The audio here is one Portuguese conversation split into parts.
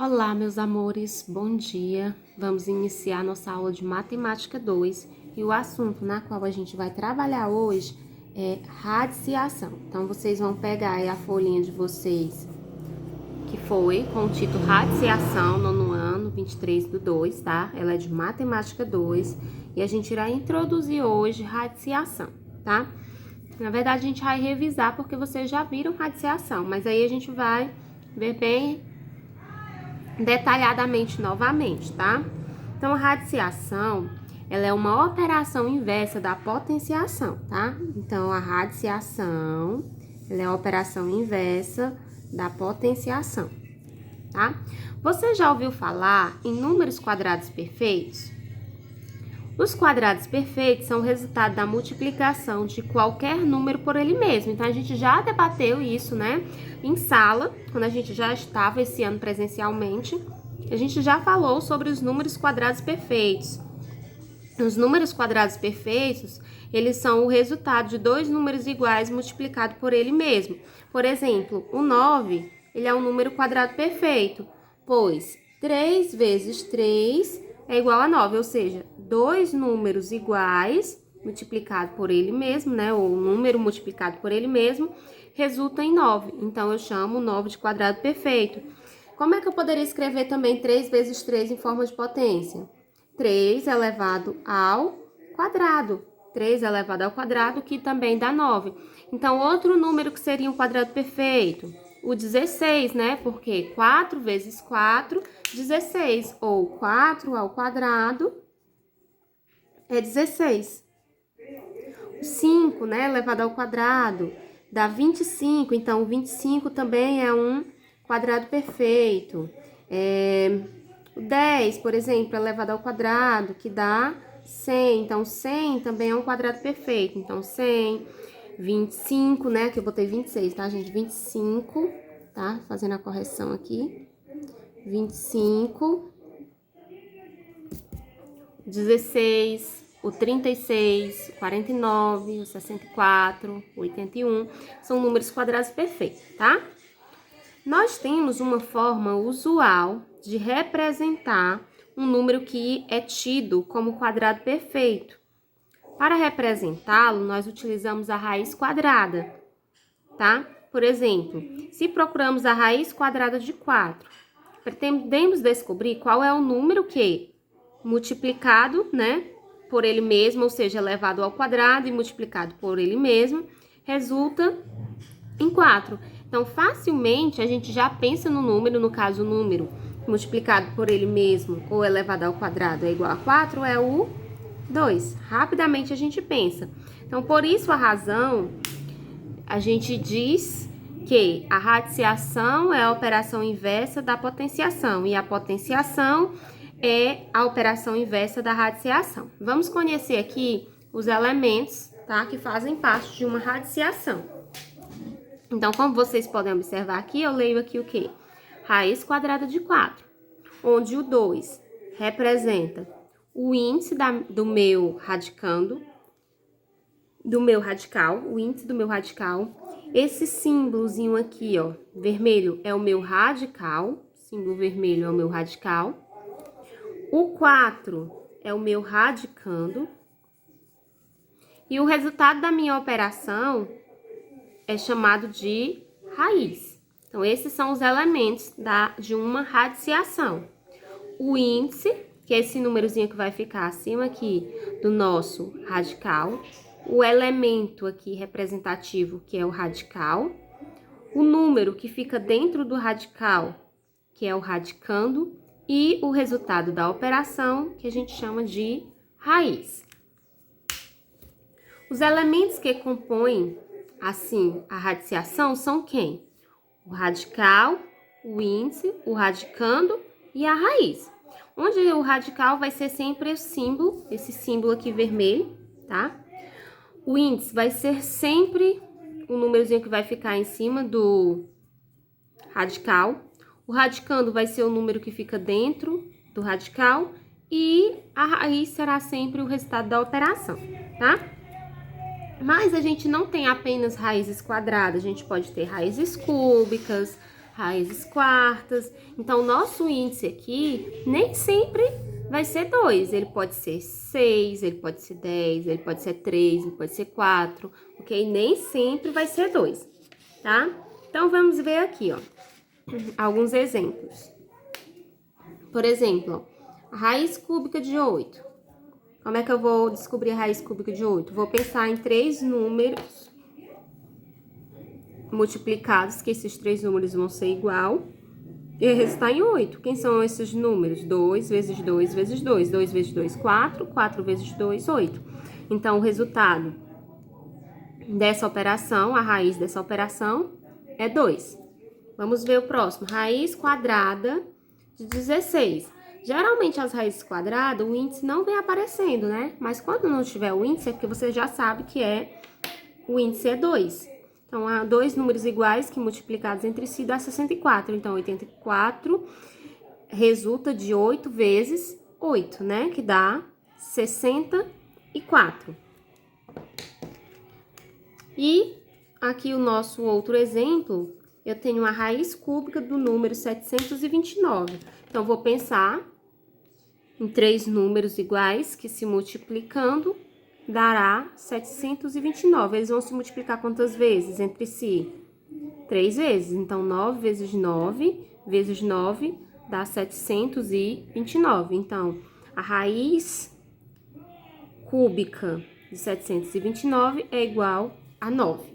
Olá, meus amores, bom dia. Vamos iniciar nossa aula de Matemática 2 e o assunto na qual a gente vai trabalhar hoje é radiciação. Então, vocês vão pegar aí a folhinha de vocês, que foi com o título Radiciação, nono ano, 23/2, tá? Ela é de Matemática 2 e a gente irá introduzir hoje radiciação, tá? Na verdade, a gente vai revisar porque vocês já viram radiciação, mas aí a gente vai ver bem detalhadamente novamente, tá? Então, a radiciação, ela é uma operação inversa da potenciação, tá? Então, a radiciação, ela é a operação inversa da potenciação, tá? Você já ouviu falar em números quadrados perfeitos? Os quadrados perfeitos são o resultado da multiplicação de qualquer número por ele mesmo. Então, a gente já debateu isso, né? Em sala, quando a gente já estava esse ano presencialmente, a gente já falou sobre os números quadrados perfeitos. Os números quadrados perfeitos, eles são o resultado de dois números iguais multiplicado por ele mesmo. Por exemplo, o 9, ele é um número quadrado perfeito, pois 3 vezes 3 é igual a 9, ou seja, dois números iguais multiplicado por ele mesmo, né? Ou um número multiplicado por ele mesmo, resulta em 9. Então, eu chamo 9 de quadrado perfeito. Como é que eu poderia escrever também 3 vezes 3 em forma de potência? 3 elevado ao quadrado. 3 elevado ao quadrado, que também dá 9. Então, outro número que seria um quadrado perfeito, o 16, né? Porque 4 vezes 4, 16. Ou 4 ao quadrado é 16. 5, né? Elevado ao quadrado dá 25. Então, 25 também é um quadrado perfeito. O 10, por exemplo, elevado ao quadrado, que dá 100. Então, 100 também é um quadrado perfeito. Então, 100, 25, né? Que eu botei 26, tá, gente? 25, tá? Fazendo a correção aqui. 25, 16, o 36, o 49, o 64, o 81, são números quadrados perfeitos, tá? Nós temos uma forma usual de representar um número que é tido como quadrado perfeito. Para representá-lo, nós utilizamos a raiz quadrada, tá? Por exemplo, se procuramos a raiz quadrada de 4, pretendemos descobrir qual é o número que, multiplicado, né, por ele mesmo, ou seja, elevado ao quadrado e multiplicado por ele mesmo, resulta em 4. Então, facilmente, a gente já pensa no número, no caso, o número multiplicado por ele mesmo ou elevado ao quadrado é igual a 4, é o 2. Rapidamente a gente pensa. Então, por isso a razão, a gente diz que a radiciação é a operação inversa da potenciação e a potenciação é a operação inversa da radiciação. Vamos conhecer aqui os elementos, tá, que fazem parte de uma radiciação. Então, como vocês podem observar aqui, eu leio aqui o quê? Raiz quadrada de 4, onde o 2 representa o índice do meu radicando, o índice do meu radical. Esse símbolozinho aqui, ó, vermelho, é o meu radical, símbolo vermelho é o meu radical. O 4 é o meu radicando. E o resultado da minha operação é chamado de raiz. Então, esses são os elementos de uma radiciação. O índice, que é esse númerozinho que vai ficar acima aqui do nosso radical. O elemento aqui representativo, que é o radical. O número que fica dentro do radical, que é o radicando. E o resultado da operação, que a gente chama de raiz. Os elementos que compõem, assim, a radiciação são quem? O radical, o índice, o radicando e a raiz. Onde o radical vai ser sempre o símbolo, esse símbolo aqui vermelho, tá? O índice vai ser sempre o númerozinho que vai ficar em cima do radical. O radicando vai ser o número que fica dentro do radical e a raiz será sempre o resultado da operação, tá? Mas a gente não tem apenas raízes quadradas, a gente pode ter raízes cúbicas, raízes quartas. Então, o nosso índice aqui nem sempre vai ser 2. Ele pode ser 6, ele pode ser 10, ele pode ser 3, ele pode ser 4, ok? Nem sempre vai ser 2, tá? Então, vamos ver aqui, ó, alguns exemplos. Por exemplo, ó, a raiz cúbica de 8. Como é que eu vou descobrir a raiz cúbica de 8? Vou pensar em 3 números multiplicados, que esses 3 números vão ser igual, e resultar em 8. Quem são esses números? 2 vezes 2 vezes 2. 2 vezes 2, 4. 4 vezes 2, 8. Então, o resultado dessa operação, a raiz dessa operação, é 2. Vamos ver o próximo. Raiz quadrada de 16. Geralmente, as raízes quadradas, o índice não vem aparecendo, né? Mas quando não tiver o índice, é porque você já sabe que o índice é 2. Então, há 2 números iguais que multiplicados entre si dá 64. Então, 84 resulta de 8 vezes 8, né? Que dá 64. E aqui o nosso outro exemplo, eu tenho a raiz cúbica do número 729. Então, vou pensar em 3 números iguais que se multiplicando dará 729. Eles vão se multiplicar quantas vezes entre si? 3 vezes. Então, 9 vezes 9 vezes 9 dá 729. Então, a raiz cúbica de 729 é igual a 9.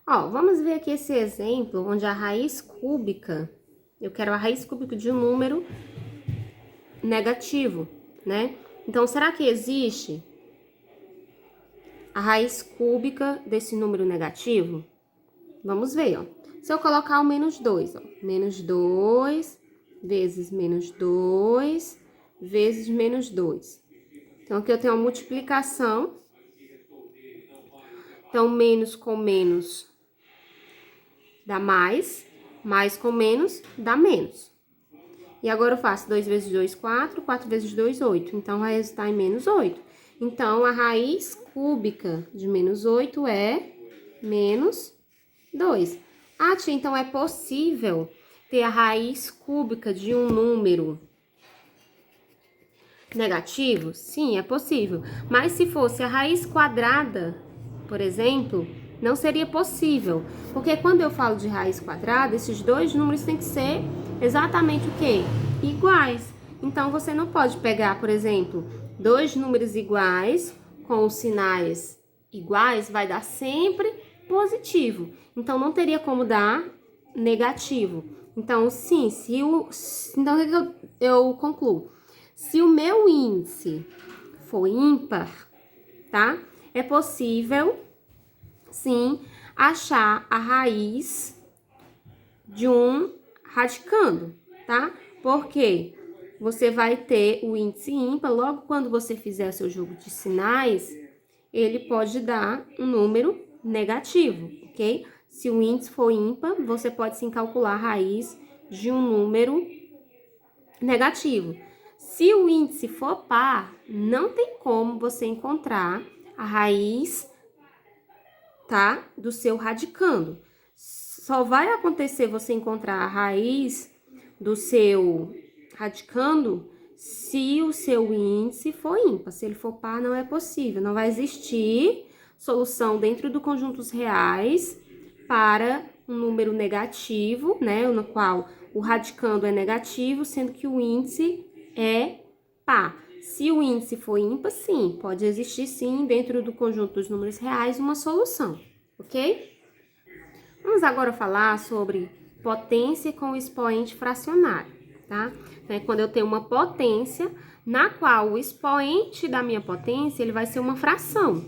Ó, vamos ver aqui esse exemplo onde a raiz cúbica, eu quero a raiz cúbica de um número negativo, né? Então, será que existe a raiz cúbica desse número negativo? Vamos ver, ó. Se eu colocar o menos 2, ó. Menos 2 vezes menos 2 vezes menos 2. Então, aqui eu tenho uma multiplicação. Então, menos com menos dá mais com menos dá menos. E agora eu faço 2 vezes 2, 4, 4 vezes 2, 8. Então, vai resultar em menos 8. Então, a raiz cúbica de menos 8 é menos 2. Ah, tia, então é possível ter a raiz cúbica de um número negativo? Sim, é possível. Mas se fosse a raiz quadrada, por exemplo, não seria possível. Porque quando eu falo de raiz quadrada, esses dois números têm que ser exatamente o quê? Iguais. Então, você não pode pegar, por exemplo, 2 números iguais com os sinais iguais, vai dar sempre positivo. Então, não teria como dar negativo. Então, sim, então, o que eu concluo? Se o meu índice for ímpar, tá? É possível, sim, achar a raiz de um radicando, tá? Porque você vai ter o índice ímpar, logo quando você fizer seu jogo de sinais, ele pode dar um número negativo, ok? Se o índice for ímpar, você pode sim calcular a raiz de um número negativo. Se o índice for par, não tem como você encontrar a raiz, tá, do seu radicando. Só vai acontecer você encontrar a raiz do seu radicando se o seu índice for ímpar. Se ele for par, não é possível. Não vai existir solução dentro do conjuntos reais para um número negativo, né, no qual o radicando é negativo, sendo que o índice é par. Se o índice for ímpar, sim, pode existir sim, dentro do conjunto dos números reais, uma solução, ok? Vamos agora falar sobre potência com expoente fracionário, tá? Então, é quando eu tenho uma potência na qual o expoente da minha potência, ele vai ser uma fração,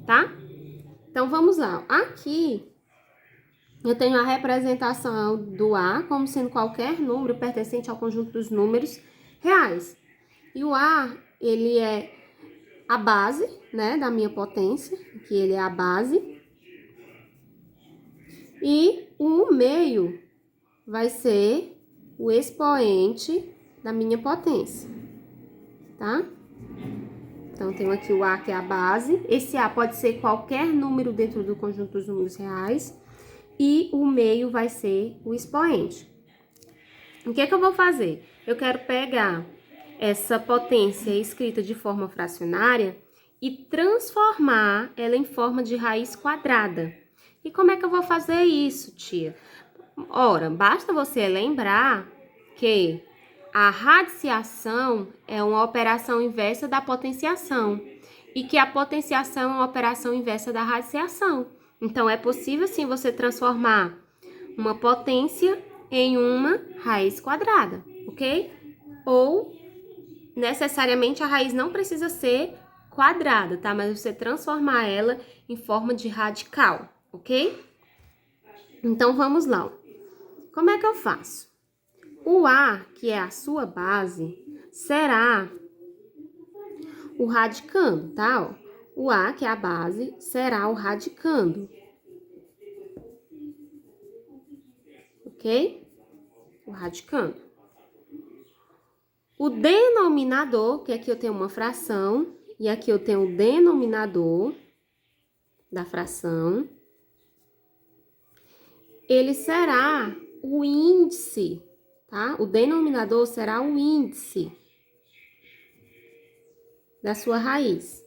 tá? Então, vamos lá. Aqui, eu tenho a representação do A como sendo qualquer número pertencente ao conjunto dos números reais. E o A, ele é a base, né, da minha potência, que ele é a base. E o meio vai ser o expoente da minha potência, tá? Então, tenho aqui o A, que é a base. Esse A pode ser qualquer número dentro do conjunto dos números reais. e o meio vai ser o expoente. O que é que eu vou fazer? Eu quero pegar essa potência escrita de forma fracionária e transformar ela em forma de raiz quadrada. E como é que eu vou fazer isso, tia? Ora, basta você lembrar que a radiciação é uma operação inversa da potenciação e que a potenciação é uma operação inversa da radiciação. Então, é possível, sim, você transformar uma potência em uma raiz quadrada, ok? Ou, necessariamente, a raiz não precisa ser quadrada, tá? Mas você transformar ela em forma de radical, ok? Então, vamos lá. Como é que eu faço? O A, que é a sua base, será o radicando, tá? O A, que é a base, será o radicando, ok? O radicando. O denominador, que aqui eu tenho uma fração, e aqui eu tenho o denominador da fração, ele será o índice, tá? O denominador será o índice da sua raiz,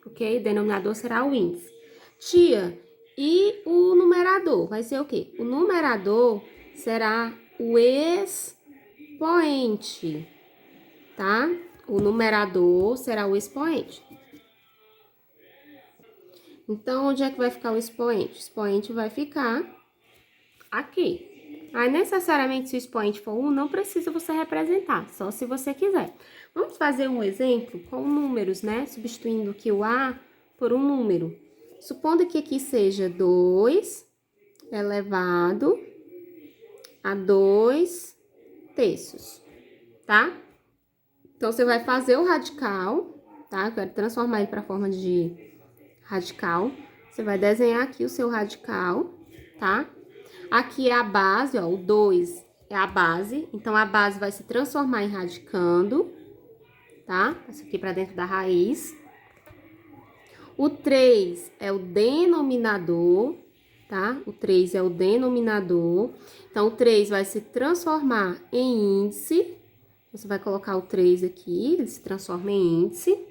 ok? O denominador será o índice. Tia, e o numerador vai ser o quê? O numerador será o expoente, tá? O numerador será o expoente. Então, onde é que vai ficar o expoente? O expoente vai ficar aqui. Aí, necessariamente, se o expoente for 1, não precisa você representar, só se você quiser. Vamos fazer um exemplo com números, né? Substituindo aqui o A por um número. Supondo que aqui seja 2 elevado a 2 terços, tá? Então, você vai fazer o radical, tá? Eu quero transformar ele para a forma de radical. Você vai desenhar aqui o seu radical, tá? Aqui é a base, ó, o 2 é a base. Então, a base vai se transformar em radicando, tá? Isso aqui para dentro da raiz. O 3 é o denominador, tá? O 3 é o denominador. Então, o 3 vai se transformar em índice. Você vai colocar o 3 aqui, ele se transforma em índice.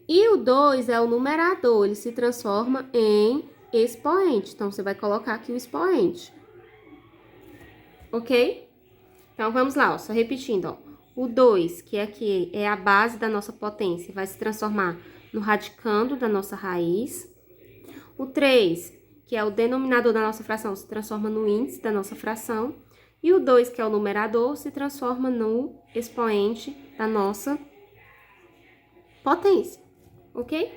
E o 2 é o numerador, ele se transforma em expoente. Então, você vai colocar aqui o expoente. Ok? Então, vamos lá, ó, só repetindo, ó. O 2, que aqui é a base da nossa potência, vai se transformar no radicando da nossa raiz. O 3, que é o denominador da nossa fração, se transforma no índice da nossa fração. E o 2, que é o numerador, se transforma no expoente da nossa potência, ok?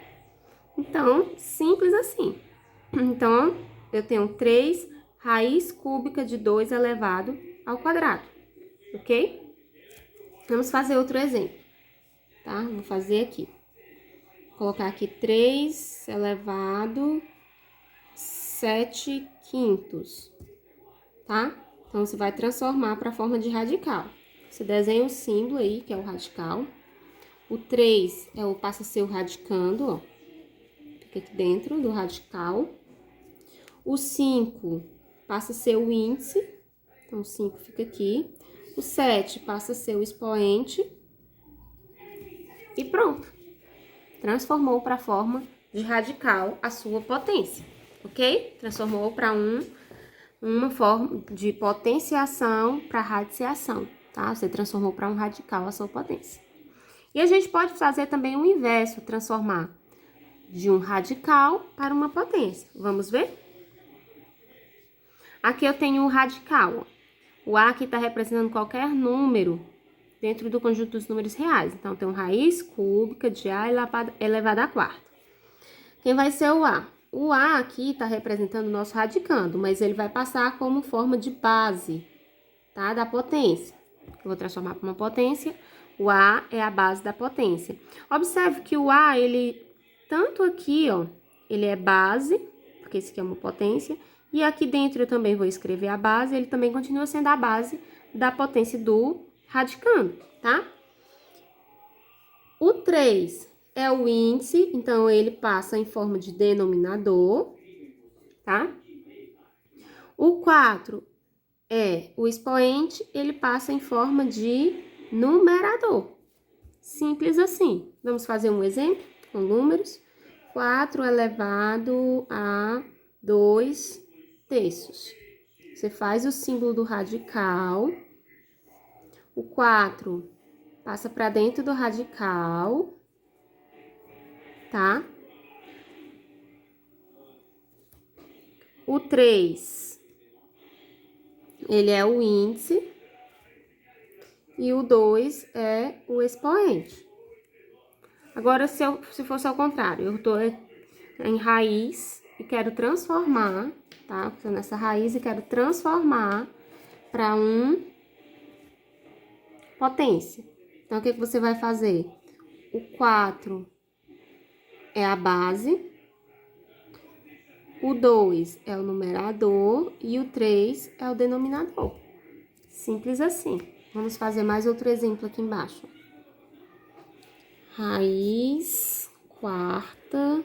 Então, simples assim. Então, eu tenho 3 raiz cúbica de 2 elevado ao quadrado, ok? Vamos fazer outro exemplo, tá? Vou fazer aqui. Vou colocar aqui 3 elevado 7 quintos, tá? Então, você vai transformar para a forma de radical. Você desenha o símbolo aí, que é o radical. O 3 passa a ser o radicando, ó. Fica aqui dentro do radical. O 5 passa a ser o índice. Então, o 5 fica aqui. O 7 passa a ser o expoente. E pronto. Transformou para a forma de radical a sua potência, ok? Transformou para uma forma de potenciação para radiciação, tá? Você transformou para um radical a sua potência. E a gente pode fazer também o inverso, transformar de um radical para uma potência. Vamos ver? Aqui eu tenho o radical, ó. O A aqui está representando qualquer número dentro do conjunto dos números reais. Então, tem raiz cúbica de A elevado à quarta. Quem vai ser o A? O A aqui está representando o nosso radicando, mas ele vai passar como forma de base, tá? Da potência. Eu vou transformar para uma potência. O A é a base da potência. Observe que o A, ele, tanto aqui, ó, ele é base, porque esse aqui é uma potência, e aqui dentro eu também vou escrever a base, ele também continua sendo a base da potência do radicando, tá? O 3 é o índice, então ele passa em forma de denominador, tá? O 4 o expoente, ele passa em forma de numerador. Simples assim. Vamos fazer um exemplo com números. 4 elevado a 2/3. Você faz o símbolo do radical. O 4 passa para dentro do radical, tá? O 3, ele é o índice. E o 2 é o expoente. Agora, se fosse ao contrário, eu tô em raiz e quero transformar, tá? Tô nessa raiz e quero transformar para potência. Então, o que você vai fazer? O 4 é a base, o 2 é o numerador e o 3 é o denominador. Simples assim. Vamos fazer mais outro exemplo aqui embaixo. Raiz quarta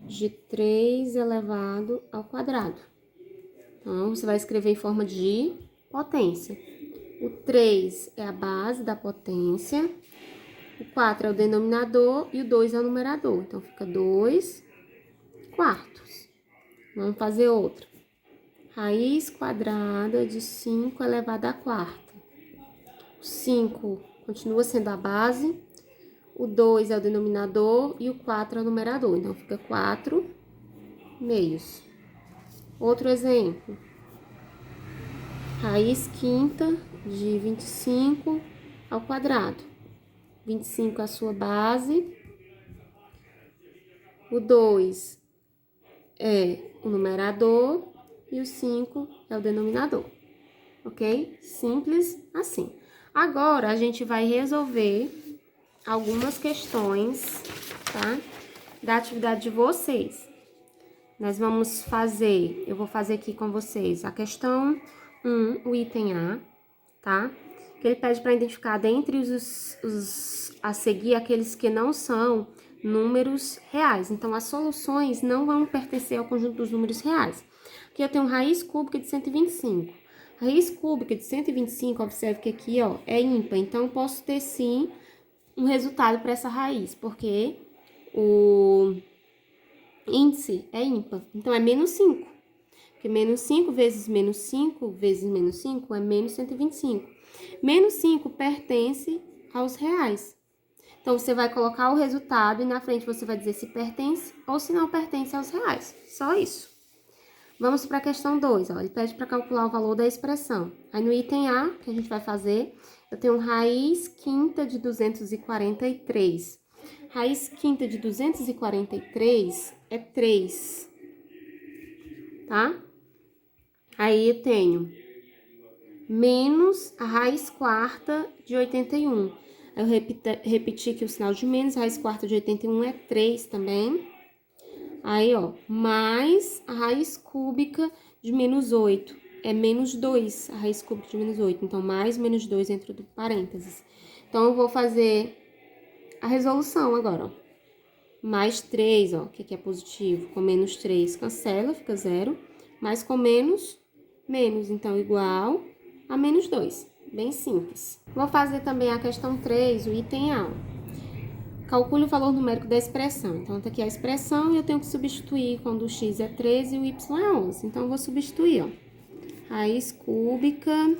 de 3 elevado ao quadrado. Então, você vai escrever em forma de potência. O 3 é a base da potência, o 4 é o denominador e o 2 é o numerador. Então, fica 2/4. Vamos fazer outra. Raiz quadrada de 5 elevado à quarta. O 5 continua sendo a base, o 2 é o denominador e o 4 é o numerador. Então, fica 4/2. Outro exemplo. Raiz quinta de 25 ao quadrado. 25 é a sua base. O 2 é o numerador e o 5 é o denominador. Ok? Simples assim. Agora, a gente vai resolver algumas questões, tá? Da atividade de vocês. Nós vamos fazer, eu vou fazer aqui com vocês a questão 1, o item A, tá? Que ele pede para identificar dentre os a seguir aqueles que não são números reais. Então, as soluções não vão pertencer ao conjunto dos números reais. Aqui eu tenho raiz cúbica de 125. Raiz cúbica de 125, observe que aqui, ó, é ímpar. Então, eu posso ter, sim, um resultado para essa raiz, porque o índice é ímpar. Então, é menos 5. Porque menos 5 vezes menos 5 vezes menos 5 é menos 125. Menos 5 pertence aos reais. Então, você vai colocar o resultado e na frente você vai dizer se pertence ou se não pertence aos reais. Só isso. Vamos para a questão 2. Ó. Ele pede para calcular o valor da expressão. Aí, no item A, que a gente vai fazer, eu tenho raiz quinta de 243. Raiz quinta de 243 é 3. Tá? Aí, eu tenho menos a raiz quarta de 81. Eu repeti aqui o sinal de menos, a raiz quarta de 81 é 3 também. Aí, ó, mais a raiz cúbica de menos 8, é menos 2, a raiz cúbica de menos 8. Então, mais menos 2 dentro do parênteses. Então, eu vou fazer a resolução agora, ó. Mais 3, ó, que aqui é positivo, com menos 3, cancela, fica 0. Mais com menos, menos. Então, igual a menos 2. Bem simples. Vou fazer também a questão 3, o item A. Calcule o valor numérico da expressão. Então, tá aqui a expressão e eu tenho que substituir quando o x é 13 e o y é 11. Então, eu vou substituir, ó. Raiz cúbica,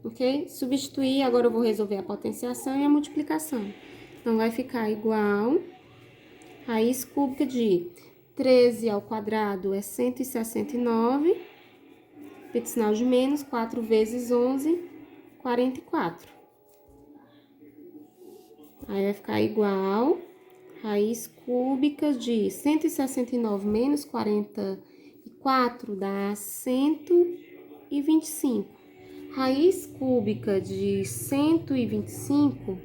ok? Substituir, agora eu vou resolver a potenciação e a multiplicação. Então, vai ficar igual, raiz cúbica de 13 ao quadrado é 169, repito sinal de menos, 4 vezes 11, 44. Aí, vai ficar igual, raiz cúbica de 169 menos 44 dá 125. Raiz cúbica de 125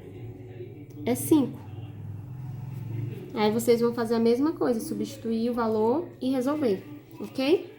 é 5. Aí, vocês vão fazer a mesma coisa, substituir o valor e resolver, ok?